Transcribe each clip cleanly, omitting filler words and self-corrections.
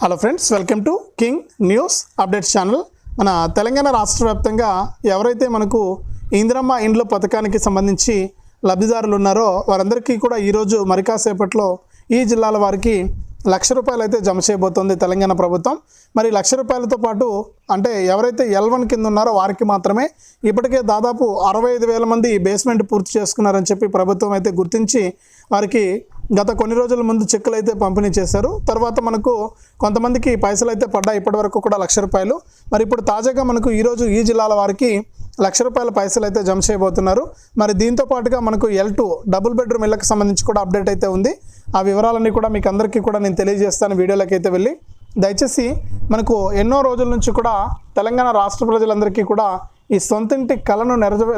Hello friends, welcome to king news updates channel. మన తెలంగాణ రాష్ట్ర వ్యాప్తంగా ఎవరైతే మనకు ఇందిరమ్మ ఇండ్ల పథకానికి సంబంధించి లబ్ధిదారులు ఉన్నారో వారందరికీ కూడా ఈరోజు మరి కాసేపట్లో ఈ జిల్లాల వారికి ₹1,00,000 అయితే జమ చేయబోతోంది తెలంగాణ ప్రభుత్వం. మరి ₹1,00,000తో పాటు అంటే ఎవరైతే L1 కింద ఉన్నారో వారికి మాత్రమే ఇప్పటికే దాదాపు 65,000 మంది బేస్మెంట్ పూర్తి చేసుకున్నారని చెప్పి ప్రభుత్వం అయితే గుర్తించి వారికి గత కొన్ని రోజుల ముందు చెక్కులు అయితే పంపిణీ చేశారు. తర్వాత మనకు కొంతమందికి పైసలు అయితే పడ్డాయి, ఇప్పటివరకు కూడా ₹1,00,000. మరి ఇప్పుడు తాజాగా మనకు ఈరోజు ఈ జిల్లాల వారికి ₹1,00,000 పైసలు అయితే జమ చేయబోతున్నారు. మరి దీంతో పాటుగా మనకు L2 డబుల్ బెడ్రూమ్ ఇళ్లకు సంబంధించి కూడా అప్డేట్ అయితే ఉంది. ఆ వివరాలన్నీ కూడా మీకు అందరికీ కూడా నేను తెలియజేస్తాను. వీడియోలోకి అయితే వెళ్ళి దయచేసి మనకు ఎన్నో రోజుల నుంచి కూడా తెలంగాణ రాష్ట్ర ప్రజలందరికీ కూడా ఈ సొంతింటి కలను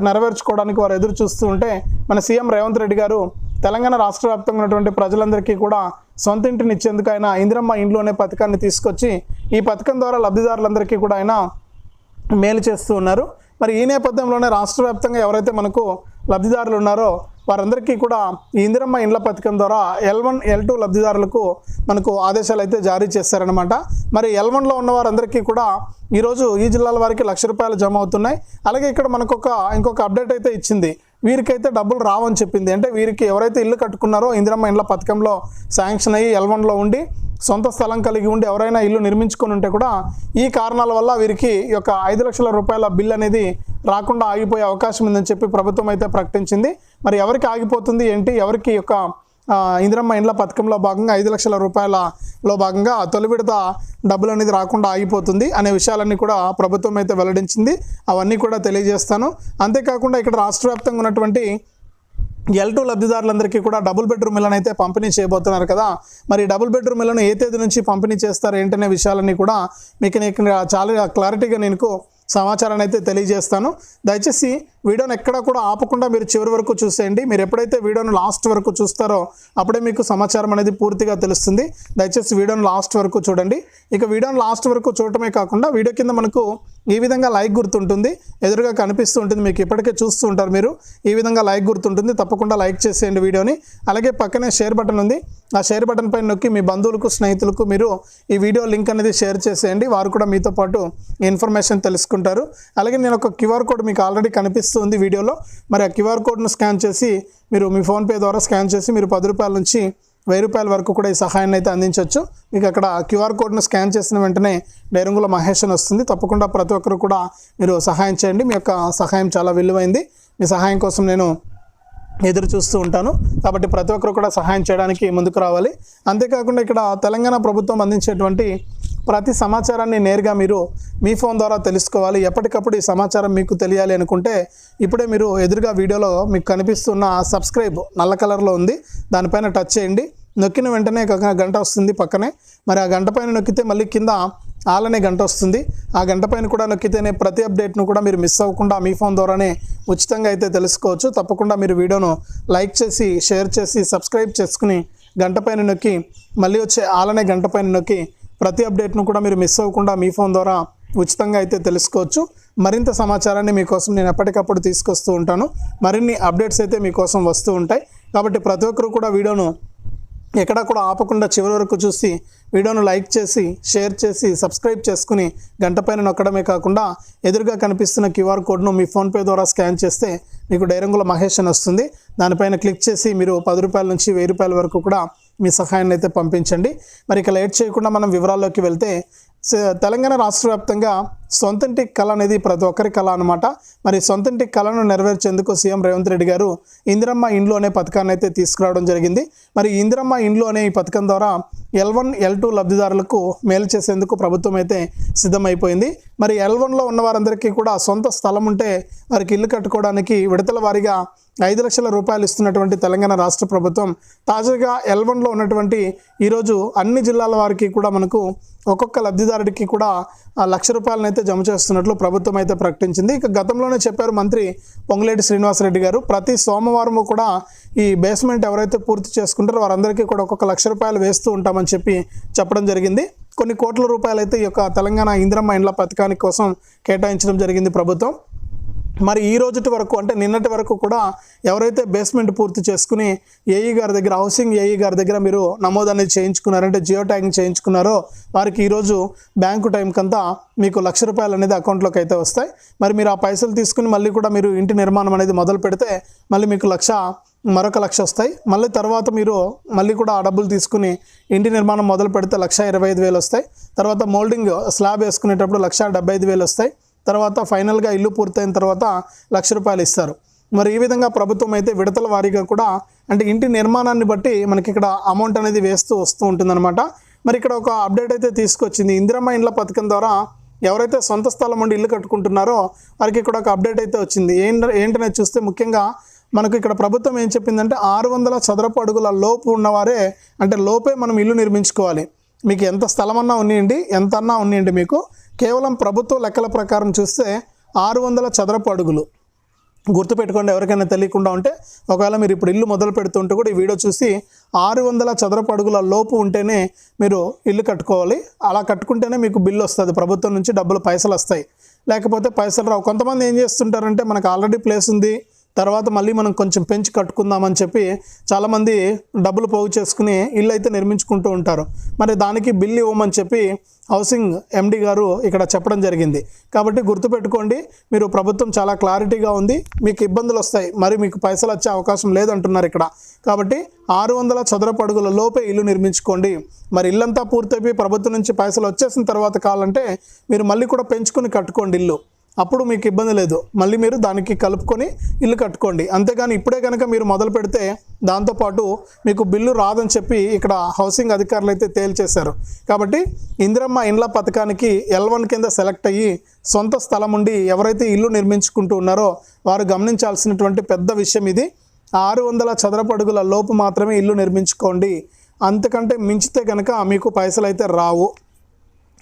నెరవేర్చుకోవడానికి వారు ఎదురు చూస్తూ ఉంటే మన సీఎం రేవంత్ రెడ్డి గారు తెలంగాణ రాష్ట్ర వ్యాప్తంగా ఉన్నటువంటి ప్రజలందరికీ కూడా సొంతింటిని ఇచ్చేందుకు ఆయన ఇందిరమ్మ ఇండ్లు అనే పథకాన్ని తీసుకొచ్చి ఈ పథకం ద్వారా లబ్ధిదారులందరికీ కూడా ఆయన మేలు చేస్తూ ఉన్నారు. మరి ఈ నేపథ్యంలోనే రాష్ట్ర వ్యాప్తంగా ఎవరైతే మనకు లబ్ధిదారులు ఉన్నారో వారందరికీ కూడా ఈ ఇందిరమ్మ ఇండ్ల పథకం ద్వారా L1, L2 లబ్ధిదారులకు మనకు ఆదేశాలు అయితే జారీ చేశారనమాట. మరి L1లో ఉన్న వారందరికీ కూడా ఈరోజు ఈ జిల్లాల వారికి ₹1,00,000 జమ అవుతున్నాయి. అలాగే ఇక్కడ మనకు ఇంకొక అప్డేట్ అయితే ఇచ్చింది. వీరికైతే డబ్బులు రావని చెప్పింది. అంటే వీరికి ఎవరైతే ఇల్లు కట్టుకున్నారో ఇందిరమ్మ ఇండ్ల పథకంలో శాంక్షన్ అయ్యి L1లో ఉండి సొంత స్థలం కలిగి ఉండి ఎవరైనా ఇల్లు నిర్మించుకొని ఉంటే కూడా ఈ కారణాల వల్ల వీరికి ఈ యొక్క ₹5,00,000 బిల్ అనేది రాకుండా ఆగిపోయే అవకాశం ఉందని చెప్పి ప్రభుత్వం అయితే ప్రకటించింది. మరి ఎవరికి ఆగిపోతుంది ఏంటి, ఎవరికి యొక్క ఇందిరమ్మ ఇండ్ల పథకంలో భాగంగా ₹5,00,000లో భాగంగా తొలి విడత డబ్బులు అనేది రాకుండా ఆగిపోతుంది అనే విషయాలన్నీ కూడా ప్రభుత్వం అయితే వెల్లడించింది. అవన్నీ కూడా తెలియజేస్తాను. అంతేకాకుండా ఇక్కడ రాష్ట్ర వ్యాప్తంగా ఉన్నటువంటి L2 లబ్ధిదారులందరికీ కూడా డబుల్ బెడ్రూమ్ ఇళ్లను అయితే పంపిణీ చేయబోతున్నారు కదా. మరి డబుల్ బెడ్రూమ్ ఇళ్లను ఏ తేదీ నుంచి పంపిణీ చేస్తారు ఏంటనే విషయాలన్నీ కూడా మీకు చాలా క్లారిటీగా నేను సమాచారాన్ని అయితే తెలియజేస్తాను. దయచేసి వీడియోని ఎక్కడా కూడా ఆపకుండా మీరు చివరి వరకు చూసేయండి. మీరు ఎప్పుడైతే వీడియోను లాస్ట్ వరకు చూస్తారో అప్పుడే మీకు సమాచారం అనేది పూర్తిగా తెలుస్తుంది. దయచేసి వీడియోను లాస్ట్ వరకు చూడండి. ఇక వీడియోను లాస్ట్ వరకు చూడటమే కాకుండా వీడియో కింద మనకు ఈ విధంగా లైక్ గుర్తుంటుంది, ఎదురుగా కనిపిస్తూ ఉంటుంది. మీకు ఇప్పటికే చూస్తూ ఉంటారు మీరు. ఈ విధంగా లైక్ గుర్తుంటుంది, తప్పకుండా లైక్ చేసేయండి వీడియోని. అలాగే పక్కనే షేర్ బటన్ ఉంది. ఆ షేర్ బటన్ పైన నొక్కి మీ బంధువులకు, స్నేహితులకు మీరు ఈ వీడియో లింక్ అనేది షేర్ చేసేయండి. వారు కూడా మీతో పాటు ఇన్ఫర్మేషన్ తెలుసుకుంటారు. అలాగే నేను ఒక QR కోడ్ మీకు ఆల్రెడీ కనిపిస్తుంది వీడియోలో. మరి ఆ QR కోడ్ను స్కాన్ చేసి మీరు మీ ఫోన్పే ద్వారా స్కాన్ చేసి మీరు ₹10 నుంచి ₹1,000 వరకు కూడా ఈ సహాయాన్ని అయితే అందించవచ్చు. మీకు అక్కడ QR కోడ్ను స్కాన్ చేసిన వెంటనే డైరంగుల మహేష్ అని వస్తుంది. తప్పకుండా ప్రతి ఒక్కరు కూడా మీరు సహాయం చేయండి. మీ యొక్క సహాయం చాలా విలువైంది. మీ సహాయం కోసం నేను ఎదురు చూస్తూ ఉంటాను. కాబట్టి ప్రతి ఒక్కరు కూడా సహాయం చేయడానికి ముందుకు రావాలి. అంతేకాకుండా ఇక్కడ తెలంగాణ ప్రభుత్వం అందించేటువంటి ప్రతి సమాచారాన్ని నేరుగా మీరు మీ ఫోన్ ద్వారా తెలుసుకోవాలి. ఎప్పటికప్పుడు ఈ సమాచారం మీకు తెలియాలి అనుకుంటే ఇప్పుడే మీరు ఎదురుగా వీడియోలో మీకు కనిపిస్తున్న సబ్స్క్రైబ్ నల్ల కలర్లో ఉంది, దానిపైన టచ్ చేయండి. నొక్కిన వెంటనే గంట వస్తుంది పక్కనే. మరి ఆ గంట పైన నొక్కితే మళ్ళీ కింద ఆల్ అనే గంట వస్తుంది. ఆ గంట పైన కూడా నొక్కితేనే ప్రతి అప్డేట్ను కూడా మీరు మిస్ అవ్వకుండా మీ ఫోన్ ద్వారానే ఉచితంగా అయితే తెలుసుకోవచ్చు. తప్పకుండా మీరు వీడియోను లైక్ చేసి, షేర్ చేసి, సబ్స్క్రైబ్ చేసుకుని గంట పైన నొక్కి మళ్ళీ వచ్చే ఆల్ అనే గంట పైన నొక్కి ప్రతి అప్డేట్ను కూడా మీరు మిస్ అవ్వకుండా మీ ఫోన్ ద్వారా ఉచితంగా అయితే తెలుసుకోవచ్చు. మరింత సమాచారాన్ని మీకోసం నేను ఎప్పటికప్పుడు తీసుకొస్తూ ఉంటాను. మరిన్ని అప్డేట్స్ అయితే మీకోసం వస్తూ ఉంటాయి. కాబట్టి ప్రతి ఒక్కరు కూడా వీడియోను ఎక్కడా కూడా ఆపకుండా చివరి వరకు చూసి వీడియోను లైక్ చేసి, షేర్ చేసి, సబ్స్క్రైబ్ చేసుకుని గంట పైన నొక్కడమే కాకుండా ఎదురుగా కనిపిస్తున్న QR కోడ్ను మీ ఫోన్పే ద్వారా స్కాన్ చేస్తే మీకు డైరంగుల మహేష్ అని వస్తుంది. దానిపైన క్లిక్ చేసి మీరు ₹10 నుంచి ₹1,000 వరకు కూడా మీ సహాయాన్ని అయితే పంపించండి. మరి ఇక లేట్ చేయకుండా మనం వివరాల్లోకి వెళ్తే తెలంగాణ రాష్ట్ర వ్యాప్తంగా సొంతింటి కళ అనేది ప్రతి ఒక్కరి కళ అనమాట. మరి సొంతింటి కళను నెరవేర్చేందుకు సీఎం రేవంత్ రెడ్డి గారు ఇందిరమ్మ ఇండ్లు అనే పథకాన్ని అయితే తీసుకురావడం జరిగింది. మరి ఇందిరమ్మ ఇండ్లు అనే ఈ పథకం ద్వారా L1, L2 లబ్ధిదారులకు మేలు చేసేందుకు ప్రభుత్వం అయితే సిద్ధమైపోయింది. మరి L1లో ఉన్న వారందరికీ కూడా సొంత స్థలం ఉంటే వారికి ఇల్లు కట్టుకోవడానికి విడతల వారీగా ₹5,00,000 ఇస్తున్నటువంటి తెలంగాణ రాష్ట్ర ప్రభుత్వం తాజాగా L1లో ఉన్నటువంటి ఈరోజు అన్ని జిల్లాల వారికి కూడా మనకు ఒక్కొక్క లబ్ధిదారుడికి కూడా ₹1,00,000 అయితే జమ చేస్తున్నట్లు ప్రభుత్వం అయితే ప్రకటించింది. ఇక గతంలోనే చెప్పారు మంత్రి పొంగులేటి శ్రీనివాసరెడ్డి గారు, ప్రతి సోమవారం కూడా ఈ బేస్మెంట్ ఎవరైతే పూర్తి చేసుకుంటారో వారందరికీ కూడా ఒక్కొక్క ₹1,00,000 వేస్తూ ఉంటామని చెప్పడం జరిగింది. కొన్ని కోట్ల రూపాయలు అయితే ఈ యొక్క తెలంగాణ ఇందిరమ్మ ఇండ్ల పథకానికి కోసం కేటాయించడం జరిగింది ప్రభుత్వం. మరి ఈ రోజుటి వరకు అంటే నిన్నటి వరకు కూడా ఎవరైతే బేస్మెంట్ పూర్తి చేసుకుని ఏఈ గారి దగ్గర హౌసింగ్ ఏఈ గారి దగ్గర మీరు నమోదు అనేది చేయించుకున్నారంటే జియో ట్యాగింగ్ చేయించుకున్నారో వారికి ఈరోజు బ్యాంకు టైంకంతా మీకు ₹1,00,000 అనేది అకౌంట్లోకి అయితే వస్తాయి. మరి మీరు ఆ పైసలు తీసుకుని మళ్ళీ కూడా మీరు ఇంటి నిర్మాణం అనేది మొదలు పెడితే మళ్ళీ మీకు మరొక 1,00,000 వస్తాయి. మళ్ళీ తర్వాత మీరు మళ్ళీ కూడా ఆ డబ్బులు తీసుకుని ఇంటి నిర్మాణం మొదలు పెడితే ₹1,25,000 వస్తాయి. తర్వాత మోల్డింగ్ స్లాబ్ వేసుకునేటప్పుడు ₹1,75,000 వస్తాయి. తర్వాత ఫైనల్గా ఇల్లు పూర్తయిన తర్వాత ₹1,00,000 ఇస్తారు. మరి ఈ విధంగా ప్రభుత్వం అయితే విడతల వారీగా కూడా అంటే ఇంటి నిర్మాణాన్ని బట్టి మనకి ఇక్కడ అమౌంట్ అనేది వస్తూ ఉంటుందన్నమాట. మరి ఇక్కడ ఒక అప్డేట్ అయితే తీసుకొచ్చింది. ఇందిరమ్మ ఇండ్ల పథకం ద్వారా ఎవరైతే సొంత స్థలం ఉండి ఇల్లు కట్టుకుంటున్నారో వారికి ఇక్కడ ఒక అప్డేట్ అయితే వచ్చింది. ఏంటనేది చూస్తే ముఖ్యంగా మనకు ఇక్కడ ప్రభుత్వం ఏం చెప్పిందంటే 600 చదరపు అడుగుల లోపు ఉన్నవారే అంటే లోపే మనం ఇల్లు నిర్మించుకోవాలి. మీకు ఎంత స్థలం అన్నా ఉన్నిండి ఎంత అన్నా ఉన్నిండి మీకు కేవలం ప్రభుత్వ లెక్కల ప్రకారం చూస్తే 600 చదరపు అడుగులు. గుర్తుపెట్టుకోండి, ఎవరికైనా తెలియకుండా ఉంటే ఒకవేళ మీరు ఇప్పుడు ఇల్లు మొదలు పెడుతుంటే కూడా ఈ వీడియో చూసి 600 చదరపు అడుగుల లోపు ఉంటేనే మీరు ఇల్లు కట్టుకోవాలి. అలా కట్టుకుంటేనే మీకు బిల్లు వస్తుంది, ప్రభుత్వం నుంచి పైసలు వస్తాయి. లేకపోతే పైసలు రావు. కొంతమంది ఏం చేస్తుంటారంటే మనకు ఆల్రెడీ ప్లేస్ ఉంది, తర్వాత మళ్ళీ మనం కొంచెం పెంచి కట్టుకుందామని చెప్పి చాలామంది డబ్బులు పోగు చేసుకుని ఇల్లు అయితే నిర్మించుకుంటూ ఉంటారు. మరి దానికి బిల్లు ఇవ్వమని చెప్పి హౌసింగ్ ఎండి గారు ఇక్కడ చెప్పడం జరిగింది. కాబట్టి గుర్తుపెట్టుకోండి, మీరు ప్రభుత్వం చాలా క్లారిటీగా ఉంది, మీకు ఇబ్బందులు వస్తాయి, మరి మీకు పైసలు వచ్చే అవకాశం లేదంటున్నారు ఇక్కడ. కాబట్టి 600 చదరపు అడుగుల లోపే ఇల్లు నిర్మించుకోండి. మరి ఇల్లంతా పూర్తయిపోయి ప్రభుత్వం నుంచి పైసలు వచ్చేసిన తర్వాత కావాలంటే మీరు మళ్ళీ కూడా పెంచుకొని కట్టుకోండి ఇల్లు, అప్పుడు మీకు ఇబ్బంది లేదు. మళ్ళీ మీరు దానికి కలుపుకొని ఇల్లు కట్టుకోండి. అంతేగాని ఇప్పుడే కనుక మీరు మొదలు పెడితే దాంతోపాటు మీకు బిల్లు రాదని చెప్పి ఇక్కడ హౌసింగ్ అధికారులు అయితే తేల్చేశారు. కాబట్టి ఇందిరమ్మ ఇండ్ల పథకానికి L1 కింద సెలెక్ట్ అయ్యి సొంత స్థలం ఉండి ఎవరైతే ఇల్లు నిర్మించుకుంటూ ఉన్నారో వారు గమనించాల్సినటువంటి పెద్ద విషయం ఇది. 600 చదరపు అడుగుల లోపు మాత్రమే ఇల్లు నిర్మించుకోండి. అంతకంటే మించితే కనుక మీకు పైసలు అయితే రావు.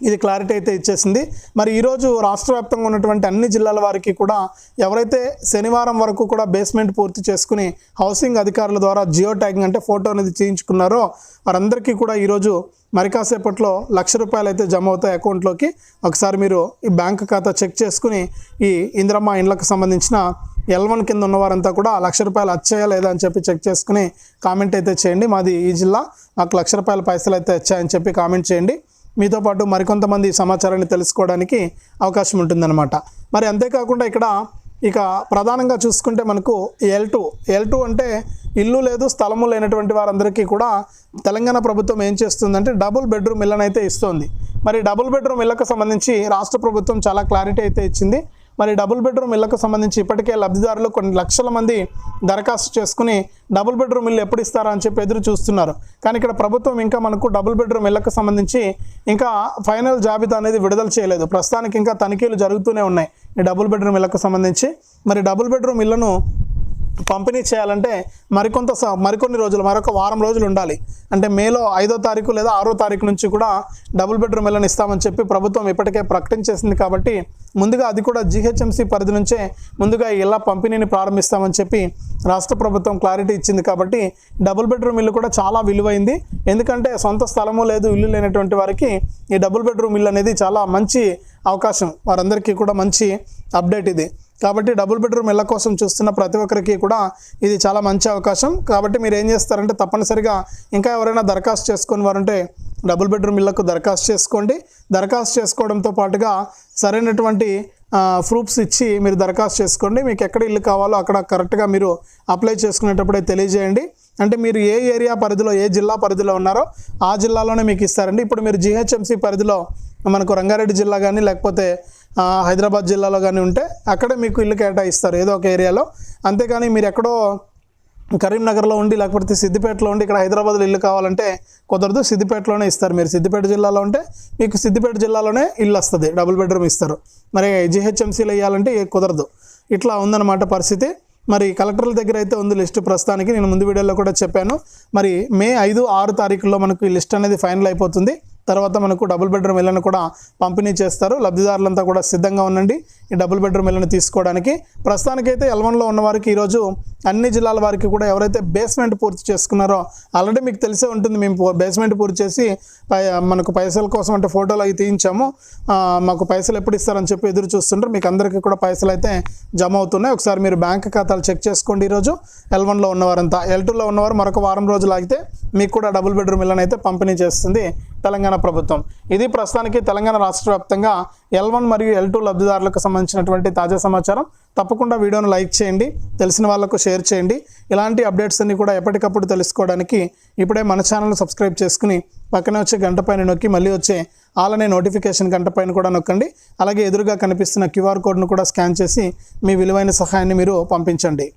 ఇది క్లారిటీ అయితే ఇచ్చేసింది. మరి ఈరోజు రాష్ట్ర వ్యాప్తంగా ఉన్నటువంటి అన్ని జిల్లాల వారికి కూడా ఎవరైతే శనివారం వరకు కూడా బేస్మెంట్ పూర్తి చేసుకుని హౌసింగ్ అధికారుల ద్వారా జియో ట్యాగింగ్ అంటే ఫోటో అనేది చేయించుకున్నారో వారందరికీ కూడా ఈరోజు మరి కాసేపట్లో ₹1,00,000 అయితే జమ అవుతాయి అకౌంట్లోకి. ఒకసారి మీరు ఈ బ్యాంక్ ఖాతా చెక్ చేసుకుని ఈ ఇందిరమ్మ ఇండ్లకు సంబంధించిన L1 కింద ఉన్నవారంతా కూడా ₹1,00,000 వచ్చాయా లేదా అని చెప్పి చెక్ చేసుకుని కామెంట్ అయితే చేయండి. మాది ఈ జిల్లా, మాకు ₹1,00,000 పైసలు అయితే వచ్చాయని చెప్పి కామెంట్ చేయండి. మీతో పాటు మరికొంతమంది సమాచారాన్ని తెలుసుకోవడానికి అవకాశం ఉంటుందన్నమాట. మరి అంతేకాకుండా ఇక్కడ ఇక ప్రధానంగా చూసుకుంటే మనకు L2 అంటే ఇల్లు లేదు స్థలము లేనటువంటి వారందరికీ కూడా తెలంగాణ ప్రభుత్వం ఏం చేస్తుందంటే డబుల్ బెడ్రూమ్ ఇళ్ళని అయితే ఇస్తుంది. మరి డబుల్ బెడ్రూమ్ ఇళ్ళకు సంబంధించి రాష్ట్ర ప్రభుత్వం చాలా క్లారిటీ అయితే ఇచ్చింది. మరి డబుల్ బెడ్రూమ్ ఇళ్లకు సంబంధించి ఇప్పటికే లబ్ధిదారులు కొన్ని లక్షల మంది దరఖాస్తు చేసుకుని డబుల్ బెడ్రూమ్ ఇల్లు ఎప్పుడు ఇస్తారా అని చెప్పి ఎదురు చూస్తున్నారు. కానీ ఇక్కడ ప్రభుత్వం ఇంకా మనకు డబుల్ బెడ్రూమ్ ఇళ్లకు సంబంధించి ఇంకా ఫైనల్ జాబితా అనేది విడుదల చేయలేదు. ప్రస్తుతానికి ఇంకా తనిఖీలు జరుగుతూనే ఉన్నాయి ఈ డబుల్ బెడ్రూమ్ ఇళ్లకు సంబంధించి. మరి డబుల్ బెడ్రూమ్ ఇళ్లను పంపిణీ చేయాలంటే మరికొన్ని రోజులు, మరొక వారం రోజులు ఉండాలి. అంటే మేలో 5వ తారీఖు లేదా 6వ తారీఖు నుంచి కూడా డబుల్ బెడ్రూమ్ ఇళ్ళని ఇస్తామని చెప్పి ప్రభుత్వం ఇప్పటికే ప్రకటించేసింది. కాబట్టి ముందుగా అది కూడా GHMC పరిధి నుంచే ముందుగా ఇళ్ళ పంపిణీని ప్రారంభిస్తామని చెప్పి రాష్ట్ర ప్రభుత్వం క్లారిటీ ఇచ్చింది. కాబట్టి డబుల్ బెడ్రూమ్ ఇల్లు కూడా చాలా విలువైంది. ఎందుకంటే సొంత స్థలము లేదు, ఇల్లు లేనటువంటి వారికి ఈ డబుల్ బెడ్రూమ్ ఇల్లు అనేది చాలా మంచి అవకాశం, వారందరికీ కూడా మంచి అప్డేట్ ఇది. కాబట్టి డబుల్ బెడ్రూమ్ ఇళ్ళ కోసం చూస్తున్న ప్రతి ఒక్కరికి కూడా ఇది చాలా మంచి అవకాశం. కాబట్టి మీరు ఏం చేస్తారంటే తప్పనిసరిగా ఇంకా ఎవరైనా దరఖాస్తు చేసుకుని వారంటే డబుల్ బెడ్రూమ్ ఇళ్లకు దరఖాస్తు చేసుకోండి. దరఖాస్తు చేసుకోవడంతో పాటుగా సరైనటువంటి ప్రూఫ్స్ ఇచ్చి మీరు దరఖాస్తు చేసుకోండి. మీకు ఎక్కడ ఇల్లు కావాలో అక్కడ కరెక్ట్గా మీరు అప్లై చేసుకునేటప్పుడే తెలియజేయండి. అంటే మీరు ఏ ఏరియా పరిధిలో, ఏ జిల్లా పరిధిలో ఉన్నారో ఆ జిల్లాలోనే మీకు ఇస్తారండి. ఇప్పుడు మీరు GHMC పరిధిలో మనకు రంగారెడ్డి జిల్లా కానీ లేకపోతే హైదరాబాద్ జిల్లాలో కానీ ఉంటే అక్కడే మీకు ఇల్లు కేటాయిస్తారు ఏదో ఒక ఏరియాలో. అంతేకాని మీరు ఎక్కడో కరీంనగర్లో ఉండి లేకపోతే సిద్దిపేటలో ఉండి ఇక్కడ హైదరాబాద్లో ఇల్లు కావాలంటే కుదరదు, సిద్దిపేటలోనే ఇస్తారు. మీరు సిద్దిపేట జిల్లాలో ఉంటే మీకు సిద్దిపేట జిల్లాలోనే ఇల్లు వస్తుంది, డబుల్ బెడ్రూమ్ ఇస్తారు. మరి GHMCలో ఇవ్వాలంటే కుదరదు. ఇట్లా ఉందన్నమాట పరిస్థితి. మరి కలెక్టర్ల దగ్గర అయితే ఉంది లిస్టు ప్రస్తుతానికి, నేను ముందు వీడియోలో కూడా చెప్పాను. మరి మే 5, 6 తారీఖుల్లో మనకు ఈ లిస్ట్ అనేది ఫైనల్ అయిపోతుంది. తర్వాత మనకు డబుల్ బెడ్రూమ్ ఇళ్లను కూడా పంపిణీ చేస్తారు. లబ్ధిదారులంతా కూడా సిద్ధంగా ఉండండి ఈ డబుల్ బెడ్రూమ్ ఇళ్లను తీసుకోవడానికి. ప్రస్తుతానికైతే L1లో ఉన్న వారికి ఈరోజు అన్ని జిల్లాల వారికి కూడా ఎవరైతే బేస్మెంట్ పూర్తి చేసుకున్నారో ఆల్రెడీ మీకు తెలిసే ఉంటుంది, మేము బేస్మెంట్ పూర్తి చేసి మనకు పైసల కోసం అంటే ఫోటోలు అవి తీయించాము, మాకు పైసలు ఎప్పుడు ఇస్తారని చెప్పి ఎదురు చూస్తుంటారు. మీకు అందరికీ కూడా పైసలు అయితే జమ అవుతున్నాయి. ఒకసారి మీరు బ్యాంక్ ఖాతాలు చెక్ చేసుకోండి. ఈరోజు L1లో ఉన్నవారంతా. L2లో ఉన్నవారు మరొక వారం రోజులు ఆగితే మీకు కూడా డబుల్ బెడ్రూమ్ ఇళ్లను అయితే పంపిణీ చేస్తుంది తెలంగాణ ప్రభుత్వం. ఇది ప్రస్తుతానికి తెలంగాణ రాష్ట్ర వ్యాప్తంగా L1 మరియు L2 లబ్ధిదారులకు సంబంధించినటువంటి తాజా సమాచారం. తప్పకుండా వీడియోను లైక్ చేయండి, తెలిసిన వాళ్ళకు షేర్ చేయండి. ఇలాంటి అప్డేట్స్ అన్ని కూడా ఎప్పటికప్పుడు తెలుసుకోవడానికి ఇప్పుడే మన ఛానల్ సబ్స్క్రైబ్ చేసుకుని పక్కనే వచ్చే గంట పైన నొక్కి మళ్ళీ వచ్చే ఆల్ అనే నోటిఫికేషన్ గంట పైన కూడా నొక్కండి. అలాగే ఎదురుగా కనిపిస్తున్న QR కోడ్ను కూడా స్కాన్ చేసి మీ విలువైన సహాయాన్ని మీరు పంపించండి.